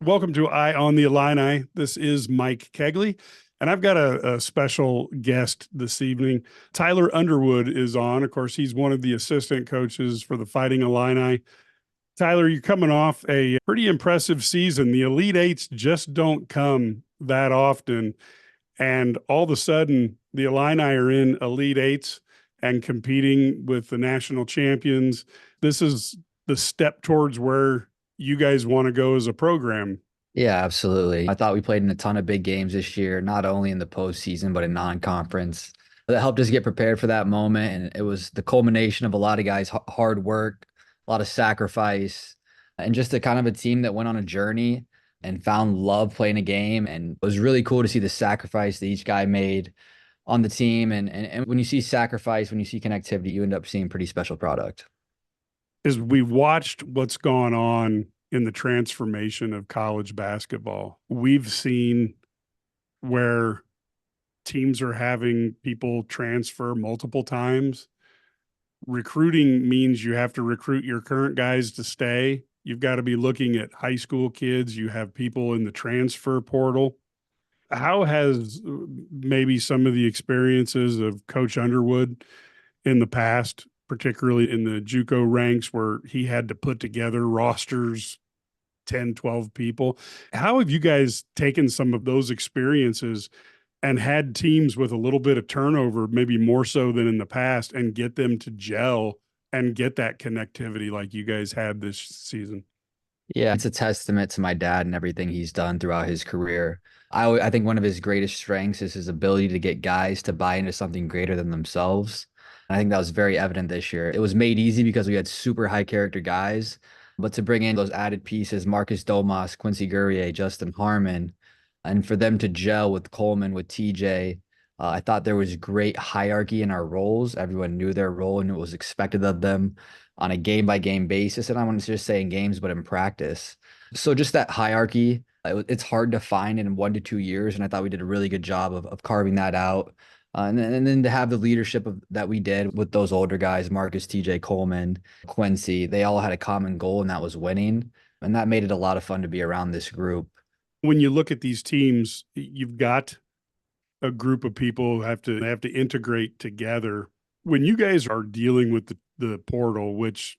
Welcome to Eye on the Illini. This is Mike Cagley, and I've got a special guest this evening. Tyler Underwood is on. Of course, he's one of the assistant coaches for the Fighting Illini. Tyler, you're coming off a pretty impressive season. The Elite Eights just don't come that often, and all of a sudden, the Illini are in Elite Eights and competing with the national champions. This is the step towards where you guys want to go as a program. Yeah, absolutely. I thought we played in a ton of big games this year, not only in the postseason, but in non-conference. That helped us get prepared for that moment. And it was the culmination of a lot of guys' hard work, a lot of sacrifice, and just a kind of a team that went on a journey and found love playing a game. And it was really cool to see the sacrifice that each guy made on the team. And when you see sacrifice, when you see connectivity, you end up seeing pretty special product. Is we watched what's gone on in the transformation of college basketball. We've seen where teams are having people transfer multiple times. Recruiting means you have to recruit your current guys to stay. You've got to be looking at high school kids. You have people in the transfer portal. How has maybe some of the experiences of Coach Underwood in the past, particularly in the JUCO ranks where he had to put together rosters, 10, 12 people. How have you guys taken some of those experiences and had teams with a little bit of turnover, maybe more so than in the past, and get them to gel and get that connectivity like you guys had this season? Yeah, it's a testament to my dad and everything he's done throughout his career. I think one of his greatest strengths is his ability to get guys to buy into something greater than themselves. And I think that was very evident this year. It was made easy because we had super high character guys, but to bring in those added pieces, Marcus Domas, Quincy Guerrier, Justin Harmon, and for them to gel with Coleman, with TJ, I thought there was great hierarchy in our roles. Everyone knew their role and it was expected of them on a game by game basis. And I want to just say in games, but in practice. So just that hierarchy, it's hard to find in 1 to 2 years. And I thought we did a really good job of carving that out. And then to have the leadership that we did with those older guys, Marcus, TJ, Coleman, Quincy, they all had a common goal, and that was winning. And that made it a lot of fun to be around this group. When you look at these teams, you've got a group of people who have to integrate together. When you guys are dealing with the portal, which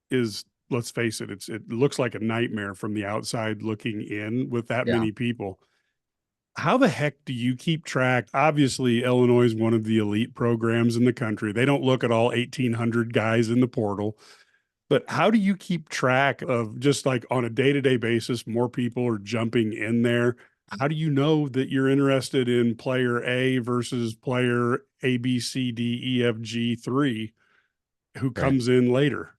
is, let's face it, it looks like a nightmare from the outside looking in with that Yeah. many people. How the heck do you keep track? Obviously, Illinois is one of the elite programs in the country. They don't look at all 1,800 guys in the portal. But how do you keep track of, just like on a day-to-day basis, more people are jumping in there? How do you know that you're interested in player A versus player A, B, C, D, E, F, G, 3 who Right. comes in later?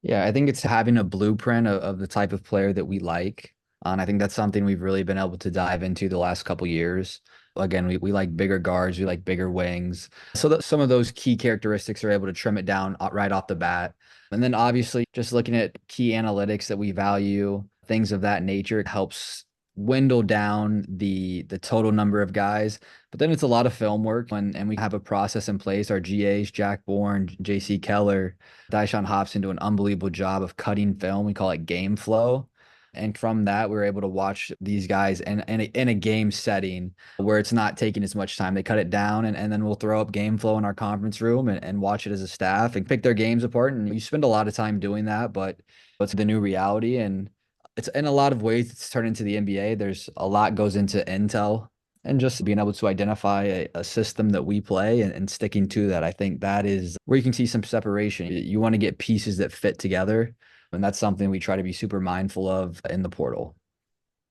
Yeah, I think it's having a blueprint of the type of player that we like. And I think that's something we've really been able to dive into the last couple years. Again, we like bigger guards, we like bigger wings. So that some of those key characteristics are able to trim it down right off the bat. And then obviously just looking at key analytics that we value, things of that nature, it helps dwindle down the total number of guys. But then it's a lot of film work and we have a process in place. Our GAs, Jack Bourne, JC Keller, Dyshawn Hobson do an unbelievable job of cutting film. We call it game flow. And from that, we were able to watch these guys in a game setting where it's not taking as much time. They cut it down and then we'll throw up game flow in our conference room and watch it as a staff and pick their games apart. And you spend a lot of time doing that, but it's the new reality. And it's in a lot of ways, it's turned into the NBA. There's a lot goes into intel and just being able to identify a system that we play and sticking to that. I think that is where you can see some separation. You want to get pieces that fit together. And that's something we try to be super mindful of in the portal.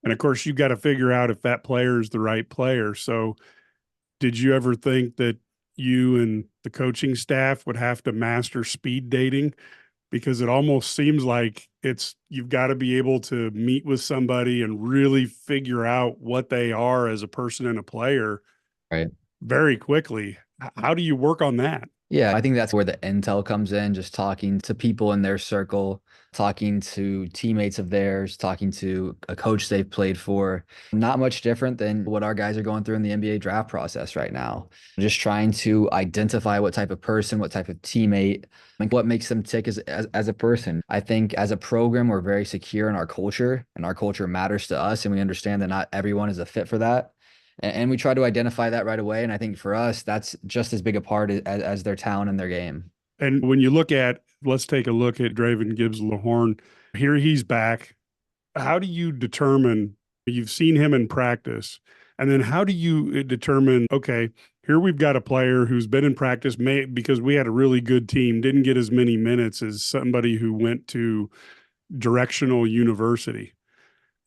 And of course, you got to figure out if that player is the right player. So, did you ever think that you and the coaching staff would have to master speed dating? Because it almost seems like you've got to be able to meet with somebody and really figure out what they are as a person and a player Right. very quickly. How do you work on that? Yeah, I think that's where the intel comes in, just talking to people in their circle, talking to teammates of theirs, talking to a coach they've played for. Not much different than what our guys are going through in the NBA draft process right now. Just trying to identify what type of person, what type of teammate, like what makes them tick as a person. I think as a program, we're very secure in our culture, and our culture matters to us, and we understand that not everyone is a fit for that. And we try to identify that right away. And I think for us, that's just as big a part as their talent and their game. And when you look at, let's take a look at Draven Gibbs Lahorn. Here he's back. How do you determine, you've seen him in practice, and then how do you determine, okay, here we've got a player who's been in practice because we had a really good team, didn't get as many minutes as somebody who went to directional university.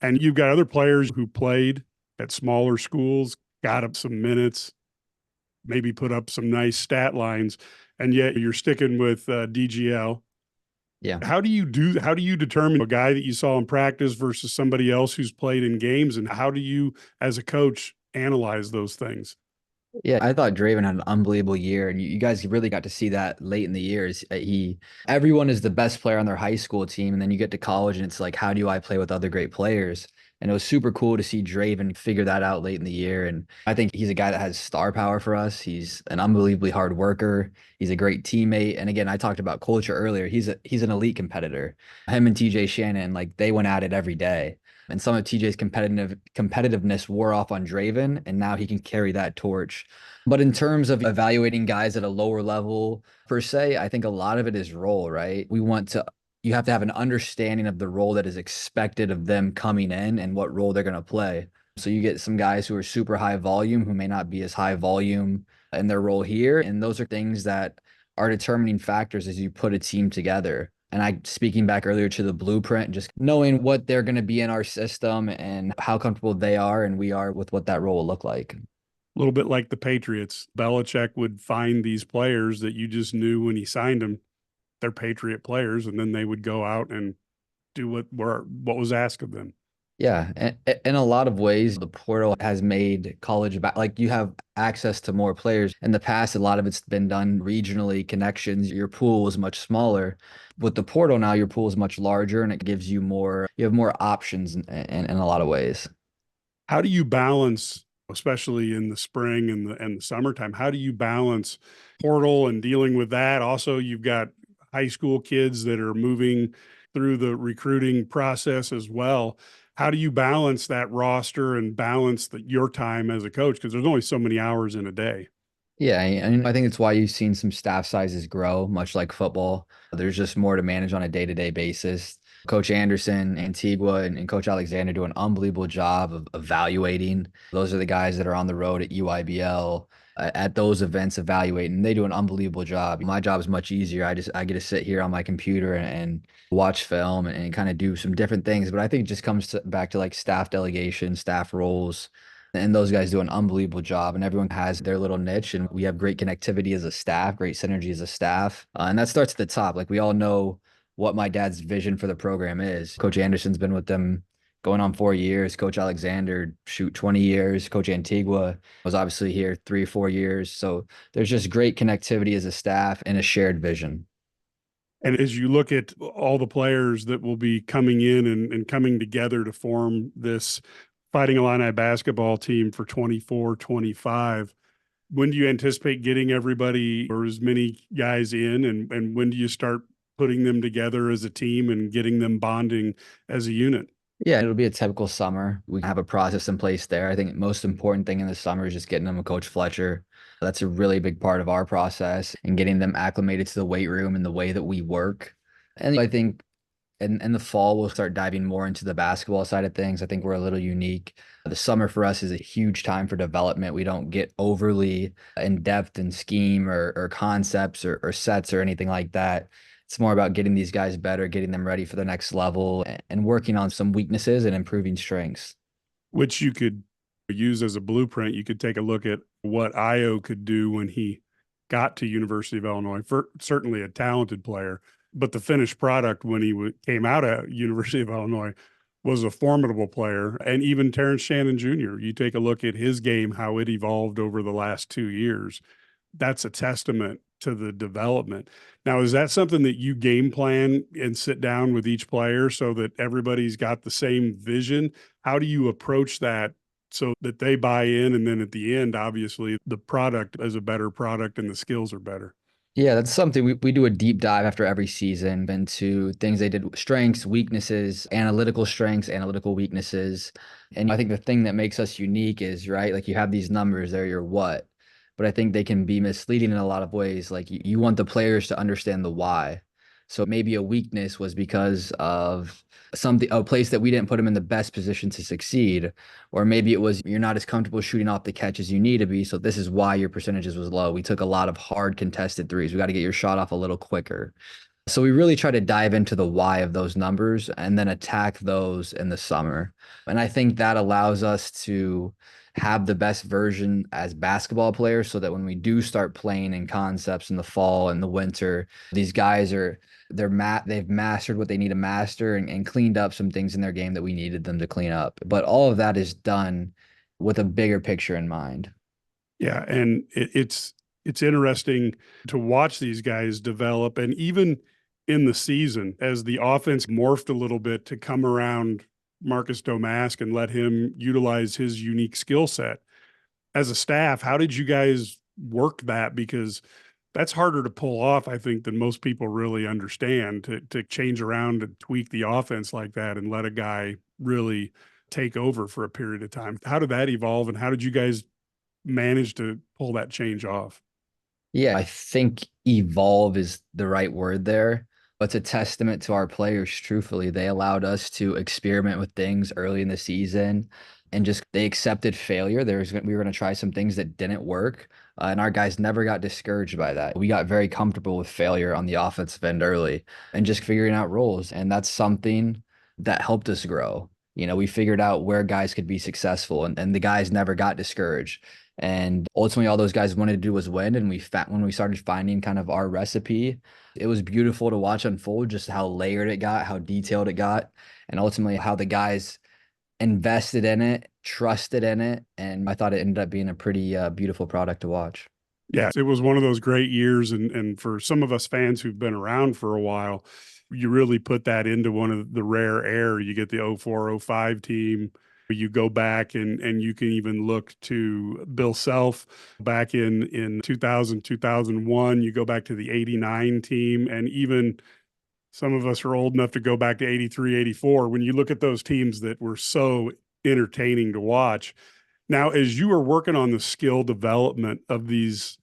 And you've got other players who played at smaller schools, got up some minutes, maybe put up some nice stat lines, and yet you're sticking with DGL. Yeah. How do you determine a guy that you saw in practice versus somebody else who's played in games, and how do you as a coach analyze those things? Yeah, I thought Draven had an unbelievable year, and you guys really got to see that late in the years. Everyone is the best player on their high school team, and then you get to college, and it's like, how do I play with other great players? And it was super cool to see Draven figure that out late in the year. And I think he's a guy that has star power for us. He's an unbelievably hard worker. He's a great teammate. And again, I talked about culture earlier. He's an elite competitor. Him and TJ Shannon, like they went at it every day. And some of TJ's competitiveness wore off on Draven, and now he can carry that torch. But in terms of evaluating guys at a lower level per se, I think a lot of it is role, right? You have to have an understanding of the role that is expected of them coming in and what role they're going to play. So you get some guys who are super high volume who may not be as high volume in their role here. And those are things that are determining factors as you put a team together. And speaking back earlier to the blueprint, just knowing what they're going to be in our system and how comfortable they are and we are with what that role will look like. A little bit like the Patriots. Belichick would find these players that you just knew when he signed them, they're Patriot players, and then they would go out and do what was asked of them. Yeah, and in a lot of ways, the portal has made like you have access to more players. In the past, a lot of it's been done regionally, connections. Your pool was much smaller. With the portal now, your pool is much larger and it gives you have more options in a lot of ways. How do you balance, especially in the spring and the summertime, how do you balance portal and dealing with that? Also, you've got high school kids that are moving through the recruiting process as well. How do you balance that roster and balance your time as a coach? Because there's only so many hours in a day. Yeah, and I think it's why you've seen some staff sizes grow, much like football. There's just more to manage on a day-to-day basis. Coach Anderson, Antigua, and Coach Alexander do an unbelievable job of evaluating. Those are the guys that are on the road at UIBL, at those events evaluating. They do an unbelievable job. My job is much easier. I get to sit here on my computer and watch film and kind of do some different things. But I think it just comes back to like staff delegation, staff roles. And those guys do an unbelievable job, and everyone has their little niche. And we have great connectivity as a staff, great synergy as a staff. And that starts at the top. Like we all know what my dad's vision for the program is. Coach Anderson's been with them going on 4 years. Coach Alexander, shoot, 20 years. Coach Antigua was obviously here 3 or 4 years. So there's just great connectivity as a staff and a shared vision. And as you look at all the players that will be coming in and coming together to form this Fighting Illini basketball team for 24, 25, when do you anticipate getting everybody or as many guys in? And when do you start putting them together as a team and getting them bonding as a unit? Yeah, it'll be a typical summer. We have a process in place there. I think the most important thing in the summer is just getting them with Coach Fletcher. That's a really big part of our process and getting them acclimated to the weight room and the way that we work. And I think in the fall, we'll start diving more into the basketball side of things. I think we're a little unique. The summer for us is a huge time for development. We don't get overly in depth in scheme or concepts or sets or anything like that. It's more about getting these guys better, getting them ready for the next level, and working on some weaknesses and improving strengths. Which you could use as a blueprint. You could take a look at what Io could do when he got to University of Illinois. Certainly a talented player, but the finished product when he came out at University of Illinois was a formidable player. And even Terrence Shannon Jr., you take a look at his game, how it evolved over the last 2 years. That's a testament to the development. Now, is that something that you game plan and sit down with each player so that everybody's got the same vision? How do you approach that so that they buy in? And then at the end, obviously, the product is a better product and the skills are better. Yeah, that's something we do a deep dive after every season into things they did, strengths, weaknesses, analytical strengths, analytical weaknesses. And I think the thing that makes us unique is, right, like you have these numbers, they're your what, but I think they can be misleading in a lot of ways. Like you want the players to understand the why. So maybe a weakness was because of something, a place that we didn't put them in the best position to succeed. Or maybe it was you're not as comfortable shooting off the catch as you need to be. So this is why your percentages was low. We took a lot of hard contested threes. We got to get your shot off a little quicker. So we really try to dive into the why of those numbers and then attack those in the summer. And I think that allows us to have the best version as basketball players so that when we do start playing in concepts in the fall and the winter, these guys are they've mastered what they need to master and cleaned up some things in their game that we needed them to clean up. But all of that is done with a bigger picture in mind. Yeah, and it's interesting to watch these guys develop, and even in the season, as the offense morphed a little bit to come around Marcus Domask and let him utilize his unique skill set. As a staff, how did you guys work that? Because that's harder to pull off, I think, than most people really understand to change around and tweak the offense like that and let a guy really take over for a period of time. How did that evolve, and how did you guys manage to pull that change off? Yeah, I think evolve is the right word there. But it's a testament to our players, truthfully. They allowed us to experiment with things early in the season and just they accepted failure. We were going to try some things that didn't work. And our guys never got discouraged by that. We got very comfortable with failure on the offensive end early and just figuring out roles. And that's something that helped us grow. We figured out where guys could be successful and the guys never got discouraged. And ultimately, all those guys wanted to do was win. And when we started finding kind of our recipe, it was beautiful to watch unfold just how layered it got, how detailed it got, and ultimately how the guys invested in it, trusted in it. And I thought it ended up being a pretty beautiful product to watch. Yes, it was one of those great years, and for some of us fans who've been around for a while, you really put that into one of the rare air. You get the 0405 team. You go back and you can even look to Bill Self back in 2000, 2001. You go back to the 89 team, and even some of us are old enough to go back to 83, 84. When you look at those teams that were so entertaining to watch. Now, as you were working on the skill development of this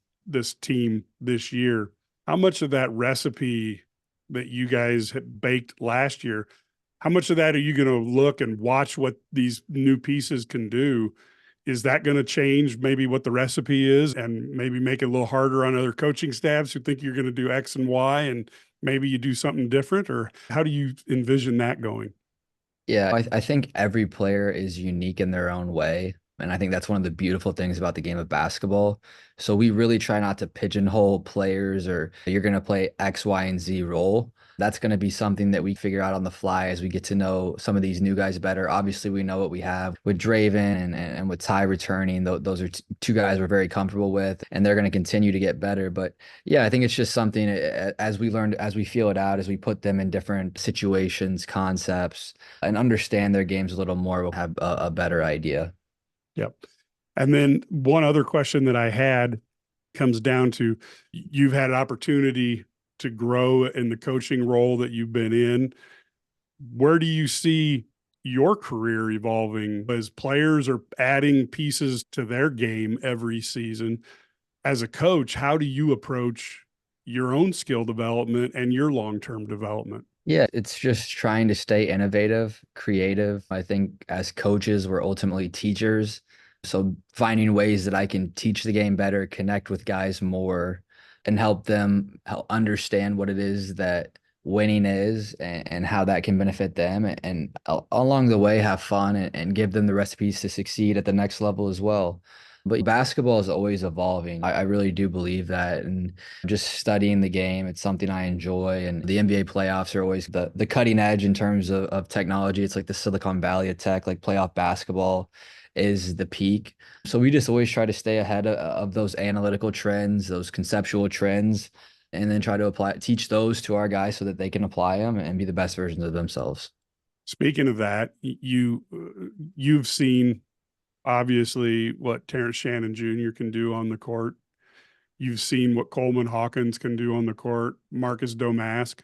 team this year, how much of that recipe that you guys had baked last year, how much of that are you going to look and watch what these new pieces can do? Is that going to change maybe what the recipe is and maybe make it a little harder on other coaching staffs who think you're going to do X and Y and maybe you do something different? Or how do you envision that going? Yeah, I think every player is unique in their own way. And I think that's one of the beautiful things about the game of basketball. So we really try not to pigeonhole players or you're going to play X, Y, and Z role. That's going to be something that we figure out on the fly as we get to know some of these new guys better. Obviously, we know what we have with Draven and with Ty returning. Those are two guys we're very comfortable with, and they're going to continue to get better. But yeah, I think it's just something as we learn, as we feel it out, as we put them in different situations, concepts, and understand their games a little more, we'll have a better idea. Yep. And then one other question that I had comes down to you've had an opportunity to grow in the coaching role that you've been in. Where do you see your career evolving as players are adding pieces to their game every season? As a coach, how do you approach your own skill development and your long-term development? Yeah, it's just trying to stay innovative, creative. I think as coaches, we're ultimately teachers. So finding ways that I can teach the game better, connect with guys more, and help them understand what it is that winning is and how that can benefit them. And along the way, have fun and give them the recipes to succeed at the next level as well. But basketball is always evolving. I really do believe that. And just studying the game, it's something I enjoy. And the NBA playoffs are always the cutting edge in terms of technology. It's like the Silicon Valley of tech, like playoff basketball is the peak. So we just always try to stay ahead of those analytical trends, those conceptual trends, and then try to teach those to our guys so that they can apply them and be the best versions of themselves. Speaking of that, you've seen obviously what Terrence Shannon Jr. can do on the court. You've seen what Coleman Hawkins can do on the court, Marcus Domask.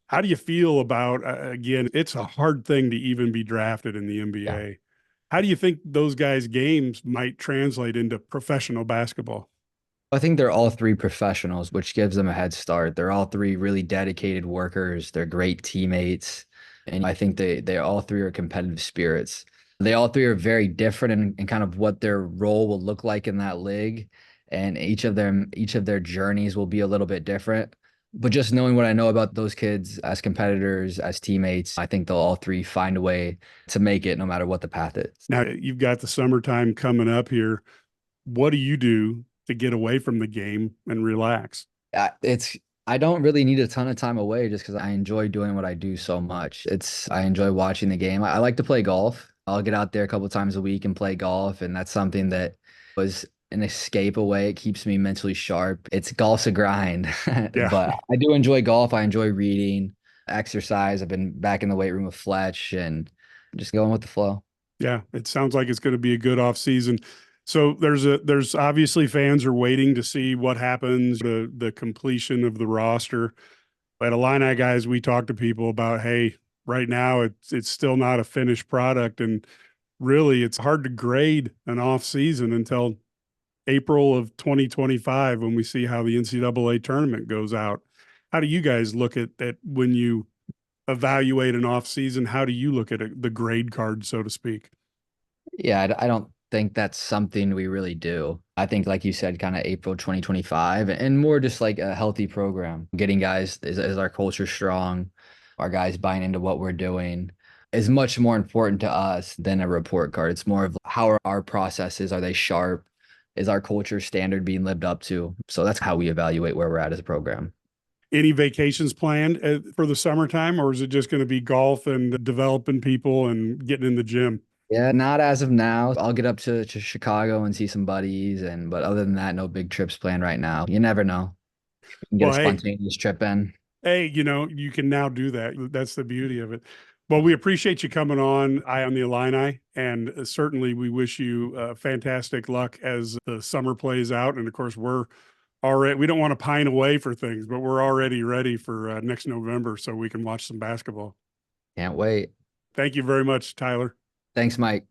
How do you feel about, again, it's a hard thing to even be drafted in the Yeah. NBA. How do you think those guys' games might translate into professional basketball? I think they're all three professionals, which gives them a head start. They're all three really dedicated workers. They're great teammates. And I think they all three are competitive spirits. They all three are very different in kind of what their role will look like in that league. And each of their journeys will be a little bit different. But just knowing what I know about those kids as competitors, as teammates, I think they'll all three find a way to make it no matter what the path is. Now, you've got the summertime coming up here. What do you do to get away from the game and relax? It's I don't really need a ton of time away just because I enjoy doing what I do so much. I enjoy watching the game. I like to play golf. I'll get out there a couple times a week and play golf, and that's something that was an escape away. It keeps me mentally sharp. It's golf's a grind, Yeah. but I do enjoy golf. I enjoy reading, exercise. I've been back in the weight room with Fletch and just going with the flow. Yeah, it sounds like it's going to be a good off season. So there's obviously fans are waiting to see what happens, the completion of the roster. At Illini guys, we talk to people about, hey, right now it's still not a finished product, and really it's hard to grade an off season until April of 2025 when we see how the NCAA tournament goes out. How do you guys look at that when you evaluate an off season? How do you look at the grade card, so to speak? Yeah, I don't think that's something we really do. I think, like you said, kind of April 2025 and more just like a healthy program. Getting guys, is our culture strong? Our guys buying into what we're doing is much more important to us than a report card. It's more of how are our processes? Are they sharp? Is our culture standard being lived up to? So that's how we evaluate where we're at as a program. Any vacations planned for the summertime, or is it just going to be golf and developing people and getting in the gym? Yeah, not as of now. I'll get up to Chicago and see some buddies, but other than that, no big trips planned right now. You never know. You can get a Well, hey, spontaneous trip in. hey, you can now do that. That's the beauty of it. Well, we appreciate you coming on Eye on the Illini, and certainly we wish you fantastic luck as the summer plays out. And of course, we don't want to pine away for things, but we're already ready for next November so we can watch some basketball. Can't wait. Thank you very much, Tyler. Thanks, Mike.